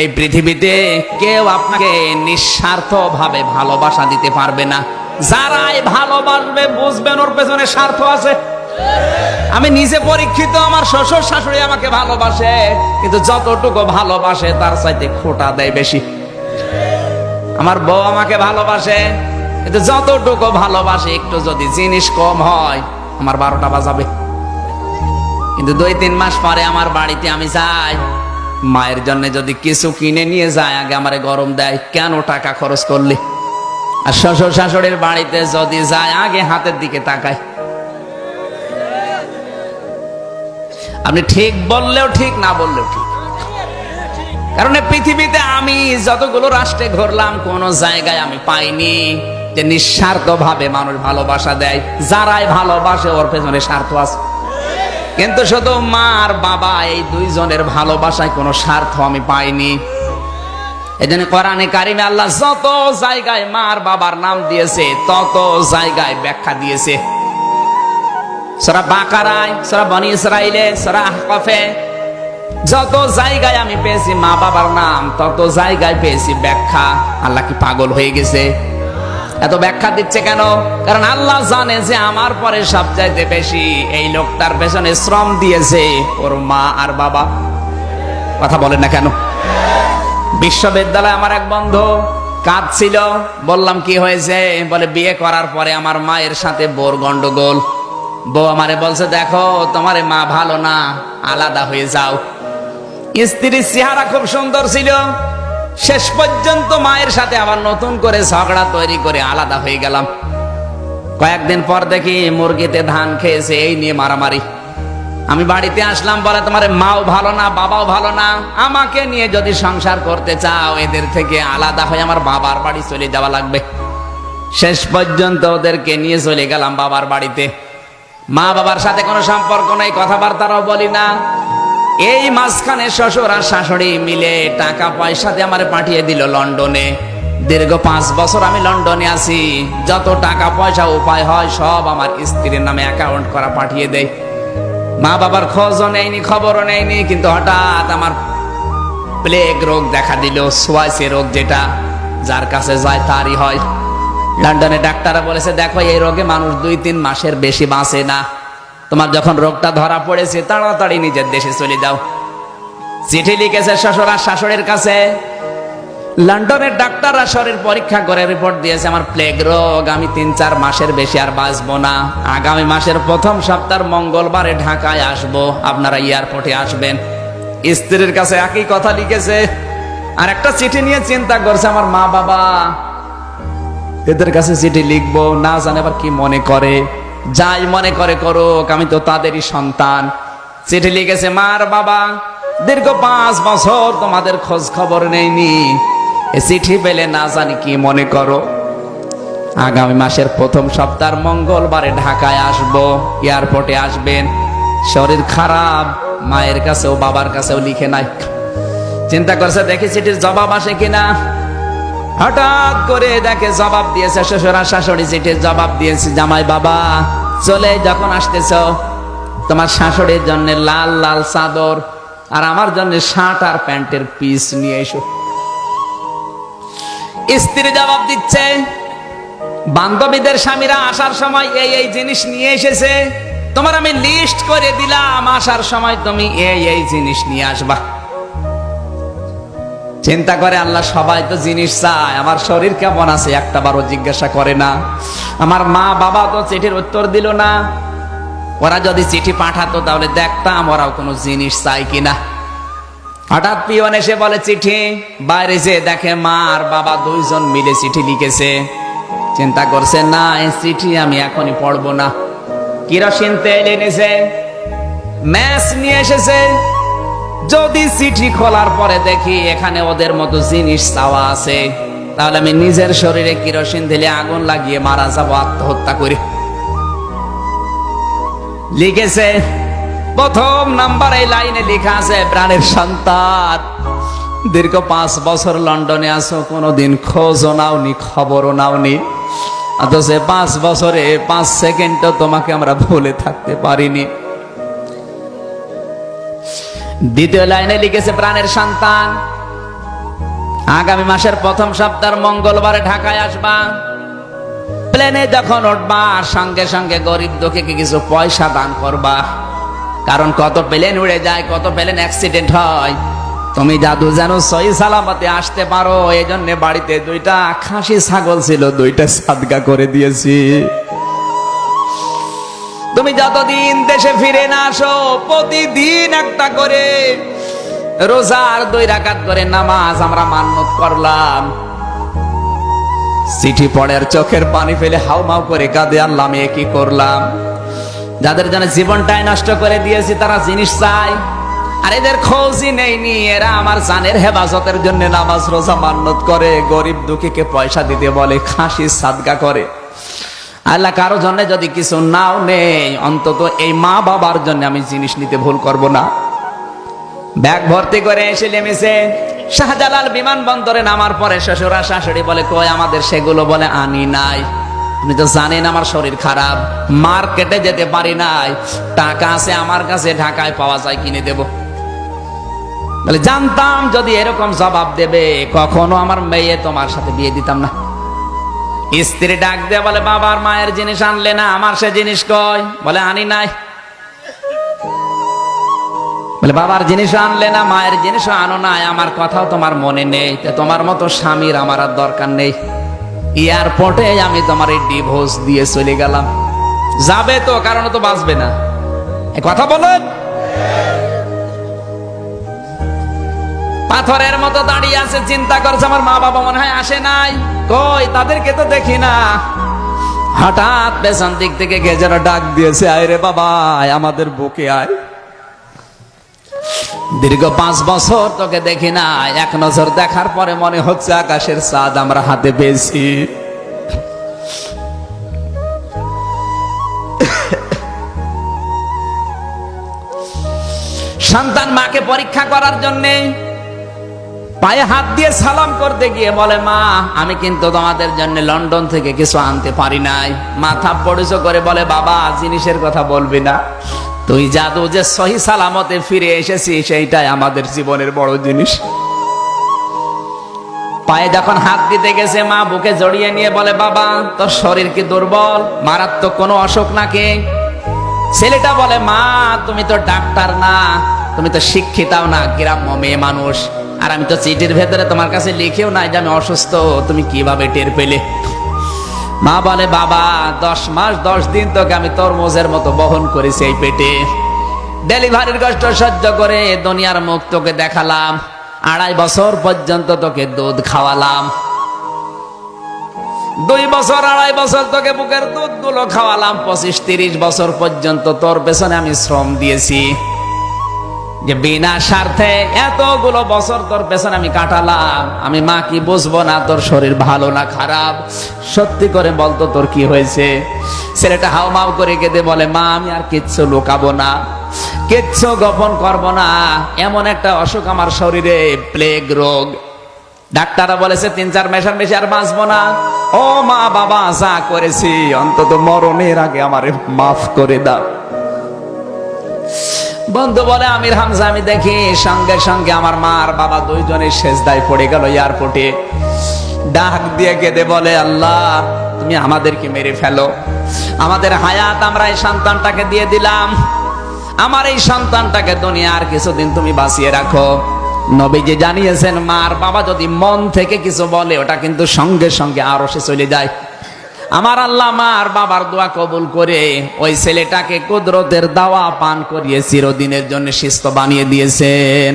এই পৃথিবীতে কেউ আপনাকে নিঃস্বার্থ ভাবে ভালোবাসা দিতে পারবে না। যারাই ভালোবাসবে বুঝবেন ওর পেছনে স্বার্থ আছে। আমি নিজে পরীক্ষিত, আমার শ্বশুর শাশুড়ি আমাকে ভালোবাসে, কিন্তু যতটুকু ভালোবাসে তার চাইতে খোঁটা দেয় বেশি। আমার বউ আমাকে ভালোবাসে, কিন্তু যতটুকু ভালোবাসে একটু যদি জিনিস কম হয় আমার 12টা বাজাবে। কিন্তু 2-3 মাস পরে আমার বাড়িতে আমি যাই, মায়ের জন্য যদি কিছু কিনে নিয়ে যায় আগে আমারে গরম দেয়, কেন টাকা খরচ করলি? আর শ্বশুর শাশুড়ির বাড়িতে যদি যায় আগে হাতের দিকে তাকায়। আপনি ঠিক বললেও ঠিক, না বললেও ঠিক। কারণ পৃথিবীতে আমি যতগুলো রাষ্ট্রে ঘুরলাম কোন জায়গায় আমি পাইনি যে নিঃস্বার্থ ভাবে মানুষ ভালোবাসা দেয়। যারাই ভালোবাসে ওর পেছনে স্বার্থ আছে। কিন্তু শুধু মা আর বাবা এই দুইজনের ভালোবাসায় কোনো স্বার্থ আমি পাইনি। এজন্য কোরআনে কারিমে আল্লাহ যত জায়গায় মা আর বাবার নাম দিয়েছে তত জায়গায় ব্যাখ্যা দিয়েছে। সূরা বাকারায়, সূরা বনী ইসরাইলে, সূরা আহকাফে, যত জায়গায় আমি পেয়েছি মা বাবার নাম তত জায়গায় পেয়েছি ব্যাখ্যা। আল্লাহ কি পাগল হয়ে গেছে? এত ব্যাখ্যা দিচ্ছে কেন? কারণ আল্লাহ জানে যে আমার পরে সবচাইতে বেশি এই লোকটার পেছনে শ্রম দিয়েছে ওর মা আর বাবা। কথা বলেন না কেন? বিশ্ববিদ্যালয়ে আমার এক বন্ধু কাঁদছিল, বললাম কি হয়েছে? বলে বিয়ে করার পরে আমার মায়ের সাথে বউর গন্ডগোল। বউ আমারে বলছে দেখো তোমার মা ভালো না, আলাদা হয়ে যাও। স্ত্রীর চেহারা খুব সুন্দর ছিল, শেষ পর্যন্ত মায়ের সাথে আবার নতুন করে ঝগড়া তৈরি করে আলাদা হয়ে গেলাম। কয়েকদিন পর দেখি মুরগিতে ধান খেয়েছে, এই নিয়ে মারামারি। আমি বাড়িতে আসলাম, বলে তোমার মাও ভালো না, বাবাও ভালো না, আমাকে নিয়ে যদি সংসার করতে চাও এদের থেকে আলাদা হয়ে আমার বাবার বাড়ি চলে যাওয়া লাগবে। শেষ পর্যন্ত ওদেরকে নিয়ে চলে গেলাম বাবার বাড়িতে। মা বাবার সাথে কোনো সম্পর্ক নেই, কথাবার্তাও বলি না। এই মাঝখানে শ্বশুর আর শাশুড়ি মিলে টাকা পয়সা দিয়ে আমারে পাঠিয়ে দিল লন্ডনে। দীর্ঘ 5 বছর আমি লন্ডনে আছি, যত টাকা পয়সা উপায় হয় সব আমার স্ত্রীর নামে অ্যাকাউন্ট করা পাঠিয়ে দেয়। মা বাবার খোঁজও নেয়নি, খবরও নেয়নি। কিন্তু হঠাৎ আমার প্লেগ রোগ দেখা দিল, সোয়াইসি রোগ, যেটা যার কাছে যায় তারই হয়। লন্ডনে ডাক্তাররা বলেছে দেখো এই রোগে মানুষ 2-3 মাসের বেশি বাঁচে না। তোমার যখন রোগটা ধরা পড়েছে তাড়াতাড়ি নিজের দেশে চলে যাও। চিঠি লিখেছে শ্বশুর আর শাশুড়ির কাছে। লন্ডনের ডাক্তাররা শরীর পরীক্ষা করে রিপোর্ট দিয়েছে আমার প্লেগ রোগ, আমি 3-4 মাসের বেশি আর বাঁচবো না। আগামী মাসের প্রথম সপ্তাহের মঙ্গলবারে ঢাকায় আসবো, আপনারা এয়ারপোর্টে আসবেন। স্ত্রীর কাছে একই কথা লিখেছে। আর একটা চিঠি নিয়ে চিন্তা করছে আমার মা বাবা, এদের কাছে চিঠি লিখবো, না জানে আবার কি মনে করে। যাই মনে করে করুক, আমি তো তাদেরই সন্তান। চিঠি লিখেছে মার বাবা, দীর্ঘ 5 বছর তোমাদের খোঁজ খবর নেইনি, চিঠি পেলে না জানি কি মনে করো। আগামী মাসের প্রথম সপ্তাহের মঙ্গলবারে ঢাকায় আসবো, এয়ারপোর্টে আসবেন। শরীর খারাপ, মায়ের কাছেও বাবার কাছেও লিখে নাই। চিন্তা করছে দেখি চিঠির জবাব আসে কিনা। হঠাৎ করে দেখে জবাব দিয়েছে শ্বশুর আর শাশুড়ি। চিঠির জবাব দিয়েছে জামাই বাবা চলে যখন আসতেছ তোমার শাশুড়ির জন্য লাল লাল চাদর আর আমার জন্য শার্ট আর প্যান্টের পিস নিয়ে এসো। স্ত্রী জবাব দিচ্ছে বান্ধবীদের স্বামীরা আসার সময় এই এই জিনিস নিয়ে এসেছে, তোমার আমি লিস্ট করে দিলাম, আসার সময় তুমি এই এই জিনিস নিয়ে আসবা। চিন্তা করে আল্লাহ সবাই তো জিনিস চায়, আমার শরীর কেমন আছে একটা বারও জিজ্ঞাসা করে না। আমার মা বাবা তো চিঠির উত্তর দিল না। ওরা যদি চিঠি পাঠাতো তাহলে দেখতাম ওরাও কোনো জিনিস চাই কিনা। হঠাৎ পিয়ন এসে বলে চিঠি। বাইরে যে দেখে মা আর বাবা দুইজন মিলে চিঠি লিখেছে। চিন্তা করছে না এই চিঠি আমি এখনই পড়বো না। কেরোসিন তেল এনেছে, ম্যাচ নিয়ে এসেছে। যদি চিঠি খোলার পরে দেখি এখানে ওদের মতো জিনিস চাওয়া আছে, তাহলে আমি নিজের শরীরে কেরোসিন ঢেলে আগুন লাগিয়ে মারা যাবো আত্মহত্যা করে। লিখেছে প্রথম নাম্বার এই লাইনে লেখা আছে প্রাণের সন্তান, দীর্ঘ 5 বছর লন্ডনে আছো, কোনোদিন খোঁজও নাওনি, খবরও নাওনি, অথচ 5 বছরে 5 সেকেন্ডও তোমাকে আমরা ভুলে থাকতে পারিনি। দ্বিতীয় লাইনে লিখেছে প্রাণের সন্তান, আগামী মাসের প্রথম সপ্তাহের মঙ্গলবারে ঢাকায় আসবা। প্লেনে যখন উঠবা সঙ্গে সঙ্গে গরিব দুঃখীকে কিছু পয়সা দান করবা, কারণ কত প্লেন উড়ে যায়, কত প্লেন অ্যাক্সিডেন্ট হয়। তুমি জাদু যেন সহি সালামতে আসতে পারো, এই জন্য বাড়িতে 2টা খাসি ছাগল ছিল, 2টা সাদগা করে দিয়েছি। তুমি যতদিন দেশে ফিরে না আসো প্রতিদিন একটা করে রোজার 2 রাকাত করে নামাজ আমরা মান্নত করলাম। চিঠি পড়ার চোখের পানি ফেলে হাউমাউ করে কাঁদে, আল্লাহ আমি কি করলাম। যাদের জন্য জীবনটাই নষ্ট করে দিয়েছি তারা জিনিস চাই, আর এদের খোঁজই নেইনি। এরা আমার জানের হেফাজতের জন্য নামাজ রোজা মান্নত করে, গরিব দুঃখীকে পয়সা দিতে বলে, খাসি সাদগা করে। আল্লাহ কারো জন্য যদি কিছু নাও নেই, অন্তত এই মা বাবার জন্য আমি জিনিস নিতে ভুল করব না। ব্যাগ ভর্তি করে এসে নেমেছে শাহজালাল বিমানবন্দরে নামার পরে শ্বশুরা শাশুড়ি বলে কই আমাদের সেগুলো, বলে আনি নাই। আপনি তো জানেন আমার শরীর খারাপ, মার্কেটে যেতে পারি নাই, টাকা আছে আমার কাছে, ঢাকায় পাওয়া যায় কিনে দেব। বলে জানতাম যদি এরকম জবাব দেবে কখনো আমার মেয়ে তোমার সাথে বিয়ে দিতাম না। স্ত্রী ডাক দিয়ে বলে বাবার মায়ের জিনিস আনলে না, আমার সে জিনিস কই, বলে আনি নাই। বলে বাবার জিনিস আনলে না, মায়ের জিনিসও আনো নাই, আমার কথাও তোমার মনে নেই, তোমার মতো স্বামীর আমার আর দরকার নেই। এয়ারপোর্টে আমি তোমার এই ডিভোর্স দিয়ে চলে গেলাম। যাবে তো, কারণ তো বাঁচবে না। এই কথা বলেন। পাথরের মতো দাঁড়িয়ে আছে, চিন্তা করছে আমার মা বাবা মনে হয় আসে নাই, কই তাদেরকে তো দেখি না। হঠাৎ পেছন দিক থেকে কে যেন ডাক দিয়েছে, আয় রে বাবা আমাদের বুকে আয়। দীর্ঘ 5 বছর তোকে দেখি না, এক নজর দেখার পরে মনে হচ্ছে আকাশের চাঁদ আমরা হাতে পেয়েছি। সন্তান মাকে পরীক্ষা করার জন্য পায়ে হাত দিয়ে সালাম করতে গিয়ে বলে মা আমি কিন্তু তোমাদের জন্য লন্ডন থেকে কিছু আনতে পারি নাই। মাথা পড়িস করে বলে বাবা জিনিসের কথা বলবি না, তুই জাদু যে সহি সালামতে ফিরে এসেছিস সেইটাই আমাদের জীবনের বড় জিনিস। পায়ে যখন হাত দিতে গেছে মা বুকে জড়িয়ে নিয়ে বলে বাবা তোর শরীর কি দুর্বল, মারাত্মক কোনো অসুখ নাকি? ছেলেটা বলে মা তুমি তো ডাক্তার না, তুমি তো শিক্ষিতাও না, গ্রাম্য মেয়ে মানুষ, আর আমি তো চিঠির ভেতরে তোমার কাছে লিখেও নাই যে আমি অসুস্থ, তুমি কিভাবে টের পেলে? মা বলে বাবা 10 মাস 10 দিন তোকে আমি তরমুজের মতো বহন করেছি এই পেটে, ডেলিভারির কষ্ট সহ্য করে দুনিয়ার মুখ তোকে দেখালাম, 2.5 বছর পর্যন্ত তোকে দুধ খাওয়ালাম, 2 বছর 2.5 বছর তোকে বুকের দুধ গুলো খাওয়ালাম, 25-30 বছর পর্যন্ত তোর পেছনে আমি শ্রম দিয়েছি, যে বিনা স্বার্থে এতগুলো বছর তোর পেছনে আমি কাটালাম, আমি মা কি বুঝবো না তোর শরীর ভালো না খারাপ? সত্যি করে বলতো তোর কি হয়েছে? ছেলেটা হাউমাউ করে কেঁদে বলে মা আমি আর কিচ্ছু লুকাবো না, কিচ্ছু গোপন করব না, এমন একটা অসুখ আমার শরীরে, প্লেগ রোগ, ডাক্তাররা বলেছে 3-4 মাসের বেশি আর বাঁচবো না। ও মা বাবা যা করেছি অন্তত মরণের আগে আমারে মাফ করে দাও। বন্ধু বলে আমির হামজা আমি দেখি সঙ্গে সঙ্গে আমার মা আর বাবা দুইজনের সেজদায় পড়ে গেল এয়ারপোর্টে, ডাক দিয়ে কেঁদে বলে আল্লাহ তুমি আমাদেরকে মেরে ফেলো, আমাদের হায়াত আমরা এই সন্তানটাকে দিয়ে দিলাম, আমার এই সন্তানটাকে দুনিয়ার কিছুদিন তুমি বাঁচিয়ে রাখো। নবীজি জানিয়েছেন মা আর বাবা যদি মন থেকে কিছু বলে ওটা কিন্তু সঙ্গে সঙ্গে আরশে চলে যায়। আমার আল্লাহ মা আর বাবার দোয়া কবুল করে ওই ছেলেটাকে কুদরতের দাওয়া পান করিয়ে চিরদিনের জন্য সুস্থ বানিয়ে দিয়েছেন।